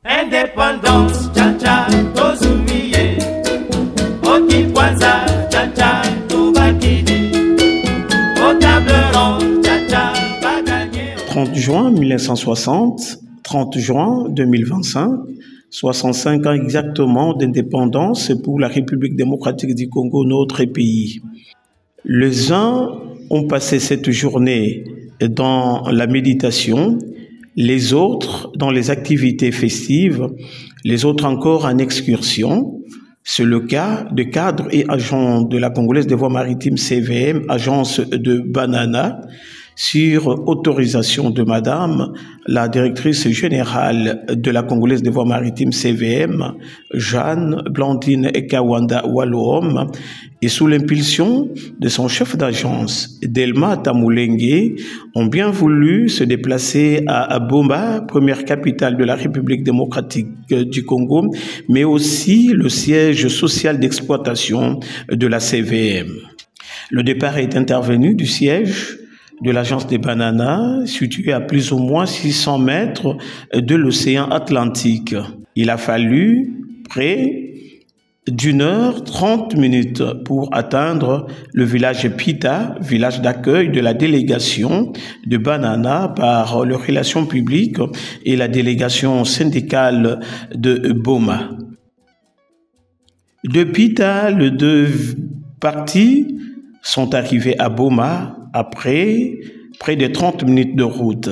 Indépendance, tcha-tcha, tozumiye. Okipwanza, tcha-tcha, tubakidi. Au table ronde, tcha-tcha, va gagner. 30 juin 1960, 30 juin 2025, 65 ans exactement d'indépendance pour la République démocratique du Congo, notre pays. Les uns ont passé cette journée dans la méditation, les autres dans les activités festives, les autres encore en excursion. C'est le cas de cadres et agents de la Congolaise des voies maritimes CVM, agence de Banana, sur autorisation de Madame la directrice générale de la Congolaise des voies maritimes CVM, Jeanne Blandine Ekawanda Walloum, et sous l'impulsion de son chef d'agence, Delma Tamulengue, ont bien voulu se déplacer à Boma, première capitale de la République démocratique du Congo, mais aussi le siège social d'exploitation de la CVM. Le départ est intervenu du siège de l'agence des bananas, située à plus ou moins 600 mètres de l'océan Atlantique. Il a fallu près d'1h30 pour atteindre le village Pita, village d'accueil de la délégation de Banana par les relations publiques et la délégation syndicale de Boma. De Pita, les deux parties sont arrivées à Boma après près de 30 minutes de route.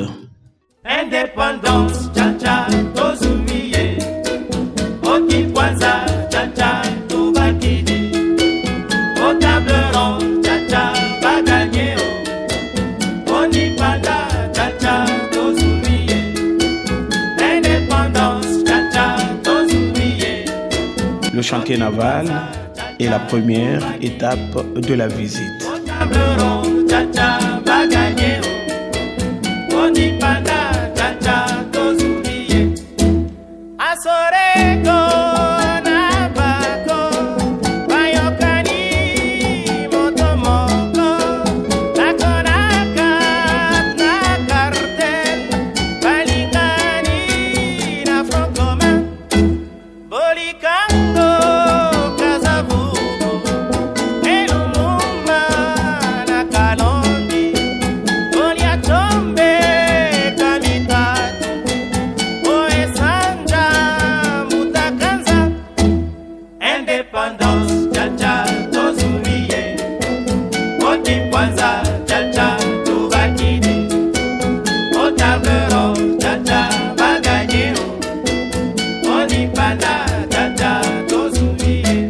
Indépendance, tcha-tcha, tozumiye. Okipwanza, tcha-tcha, tubakidi. Au table ronde, tcha-tcha, va gagner. Onipanda, tcha-tcha, tozumiye. Indépendance, tcha-tcha, tozumiye. Le chantier naval est la première étape de la visite. Tcha-tcha, va gagner. Onipanda, tcha-tcha, tozumiye. Asoreko, nabako, bayokani, motomoko, nakonaka, nakartel, balingani, na front commun, bolikango, kazavugo, elumumba, na kalondi, oliatombe, kamitatu, oesanja, mutakanza. Indépendance, tcha-tcha, tozumiye. Okipwanza, tcha-tcha, tubakidi. Au table ronde, tcha-tcha, va gagner. Onipanda, tcha-tcha, tozumiye.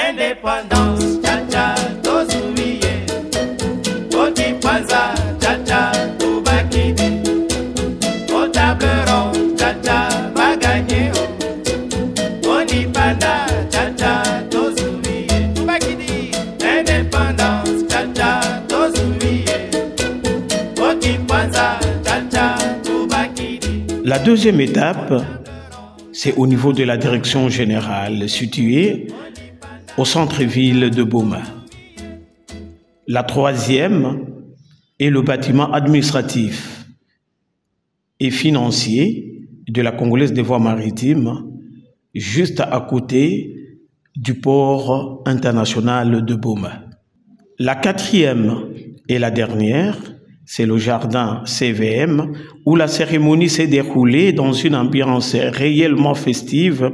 Indépendance, tcha-tcha, tozumiye. Okipwanza, tcha-tcha, tubakidi. Au table ronde, tcha-tcha, va gagner. Onipanda, tcha-tcha, tozumiye. Tubakidi. Indépendance, tcha-tcha, tozumiye. Okipwanza, tcha-tcha, tubakidi. La deuxième étape, c'est au niveau de la direction générale située au centre-ville de Boma. La troisième est le bâtiment administratif et financier de la Congolaise des voies maritimes, juste à côté du port international de Boma. La quatrième Et la dernière, c'est le jardin CVM, où la cérémonie s'est déroulée dans une ambiance réellement festive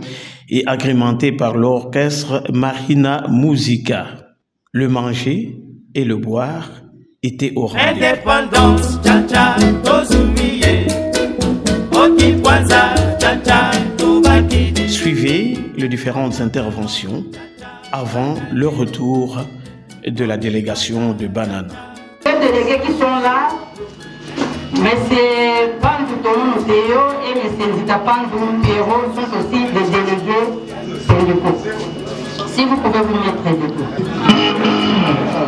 et agrémentée par l'orchestre Marina Musica. Le manger et le boire étaient au rendez-vous. Indépendance, tcha-tcha, tozumiye. Okikwanza, tcha-tcha, tubakidi. Suivez les différentes interventions avant le retour de la délégation de Banana. Les délégués qui sont là, M. Bandou Théo et M. Zita Pandou Pierrot sont aussi des délégués syndicaux. Si vous pouvez vous mettre debout.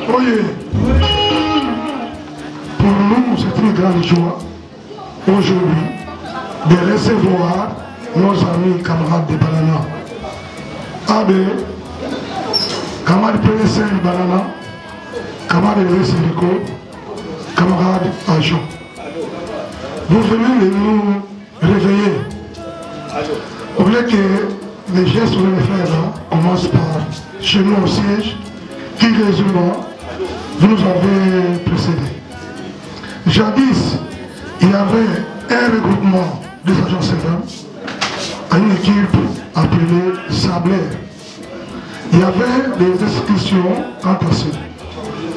Oui. Pour nous, c'est une grande joie aujourd'hui de recevoir nos amis camarades de Banana. AB, camarades PSL Banana, camarades de syndicaux, camarades agents. Vous venez de nous réveiller. Vous voulez que les gestes que vous allez faire là commencent par chez nous au siège, qui résumant, vous nous avez précédé. Jadis, il y avait un regroupement des agents CVM à une équipe appelée Sabler. Il y avait des institutions entassées.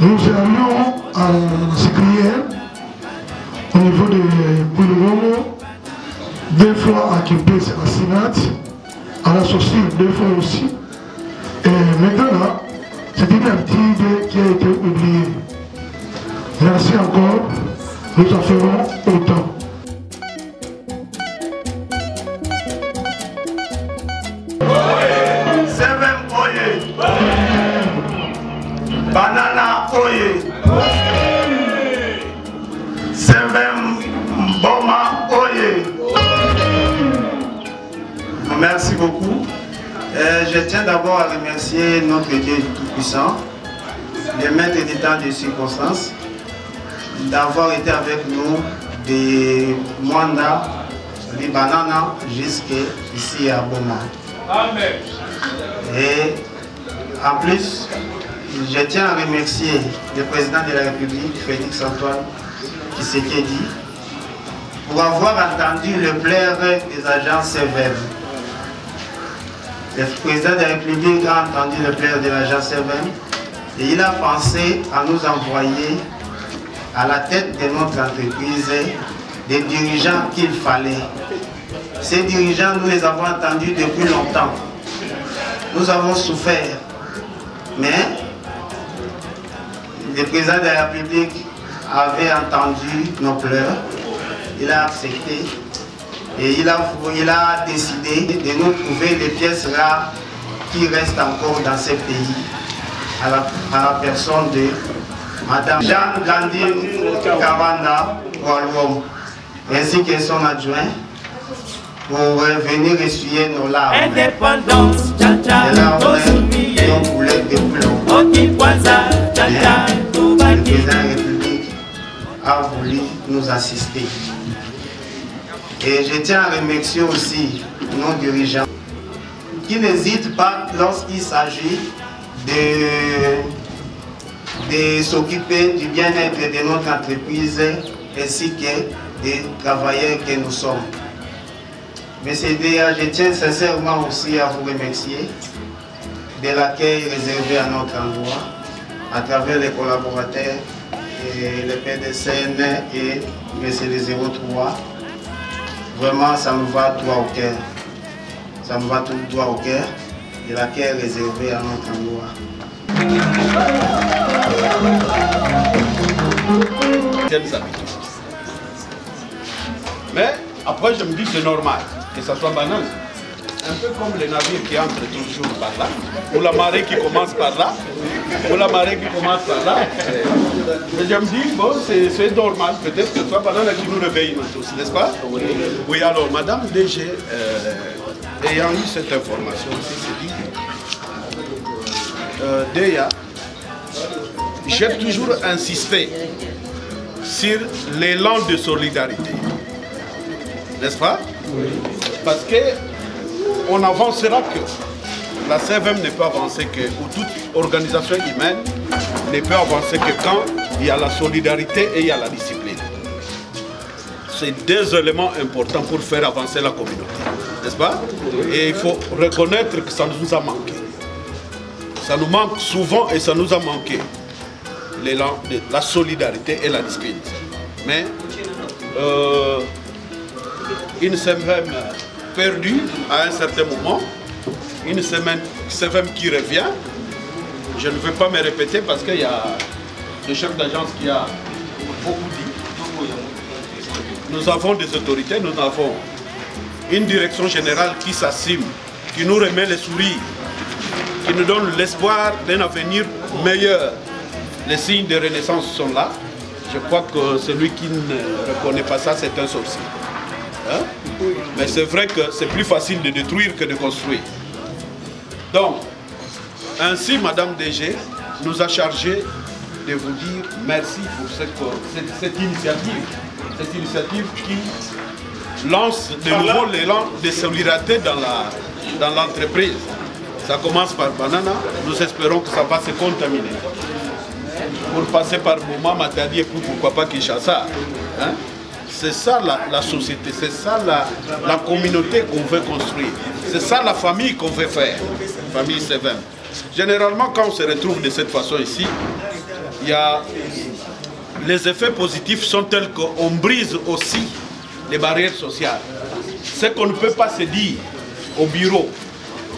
Nous allions à la Sécrière, au niveau de Boulomo, deux fois à Kimpé, à Sinat, à la Société, deux fois aussi. Et maintenant, c'est une activité qui a été oubliée. Merci encore, nous en ferons autant. Sevem oye. Banana oye. Sevem Mboma oye. Merci beaucoup. Je tiens d'abord à remercier notre Dieu Tout-Puissant, le maître des temps de circonstances, d'avoir été avec nous de Mwanda, de Banana, jusqu'ici à Boma. Amen. Et en plus, je tiens à remercier le président de la République, Félix Antoine Tshisekedi, pour avoir entendu le pleur des agents CVM. Le président de la République a entendu le pleur de l'agent CVM et il a pensé à nous envoyer à la tête de notre entreprise des dirigeants qu'il fallait. Ces dirigeants, nous les avons entendus depuis longtemps. Nous avons souffert. Mais le président de la République avait entendu nos pleurs. Il a accepté. Et il a décidé de nous trouver les pièces rares qui restent encore dans ces pays, à la personne de Madame Jeanne Gandine Kawanda Walwom, ainsi que son adjoint, pour venir essuyer nos larmes. Indépendance, tcha-tcha, Les larmes tozumiye. qui ont coulé depuis longtemps. Okikwanza, tcha-tcha, Le président de tubakidi. la République a voulu nous assister. Et je tiens à remercier aussi nos dirigeants qui n'hésitent pas lorsqu'il s'agit de s'occuper du bien-être de notre entreprise ainsi que des travailleurs que nous sommes. Monsieur DA, je tiens sincèrement aussi à vous remercier de l'accueil réservé à notre endroit à travers les collaborateurs, et le PDCN et M. le 03. Vraiment, ça me va droit au cœur. Ça me va tout droit au cœur. Et l'accueil réservé à notre endroit. Mais après, je me dis que c'est normal que ça soit banal. Un peu comme les navires qui entrent toujours par là, ou la marée qui commence par là, ou la marée qui commence par là. Et je me dis, bon, c'est normal, peut-être que ce soit banal qui nous réveille tous, n'est-ce pas? Oui, alors, Madame DG, ayant eu cette information aussi, c'est dit, Deya, j'ai toujours insisté sur l'élan de solidarité. N'est-ce pas? Oui. Parce qu'on n'avancera que la CVM ne peut avancer que, ou toute organisation humaine ne peut avancer que quand il y a la solidarité et il y a la discipline. C'est deux éléments importants pour faire avancer la communauté, n'est-ce pas? Et il faut reconnaître que ça nous a manqué. Ça nous manque souvent et ça nous a manqué. La solidarité et la discipline. Mais une semaine perdue à un certain moment, une semaine qui revient. Je ne veux pas me répéter parce qu'il y a le chef d'agence qui a beaucoup dit. Nous avons des autorités, nous avons une direction générale qui s'assume, qui nous remet les sourires, qui nous donne l'espoir d'un avenir meilleur. Les signes de renaissance sont là. Je crois que celui qui ne reconnaît pas ça, c'est un sorcier. Hein? Mais c'est vrai que c'est plus facile de détruire que de construire. Donc, ainsi, Madame DG nous a chargé de vous dire merci pour cette initiative. Cette initiative qui lance de nouveau l'élan de solidarité dans l'entreprise. Ça commence par Banana, nous espérons que ça va se contaminer. Pour passer par Mouma, Matadi et puis pourquoi pas Kinshasa. Hein? C'est ça la société, c'est ça la communauté qu'on veut construire. C'est ça la famille qu'on veut faire, famille CVM. Généralement, quand on se retrouve de cette façon ici, il y a les effets positifs sont tels qu'on brise aussi les barrières sociales. Ce qu'on ne peut pas se dire au bureau,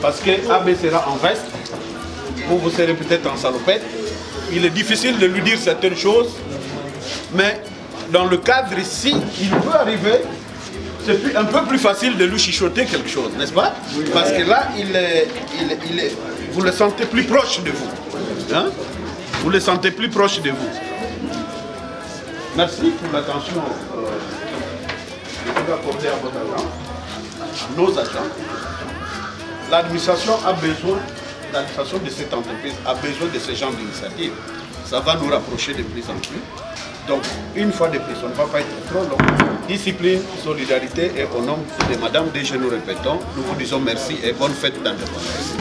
parce que AB sera en veste, vous serez peut-être en salopette, il est difficile de lui dire certaines choses, mais dans le cadre ici, il peut arriver, c'est un peu plus facile de lui chuchoter quelque chose, n'est-ce pas? Parce que là, vous le sentez plus proche de vous. Hein? Vous le sentez plus proche de vous. Merci pour l'attention que vous accordez à votre agent, à nos agents. L'administration a besoin, l'administration de cette entreprise a besoin de ce genre d'initiative. Ça va nous rapprocher de plus en plus. Donc, une fois de plus, on ne va pas être trop long. Discipline, solidarité et au nom de Madame DG, nous répétons, nous vous disons merci et bonne fête d'indépendance.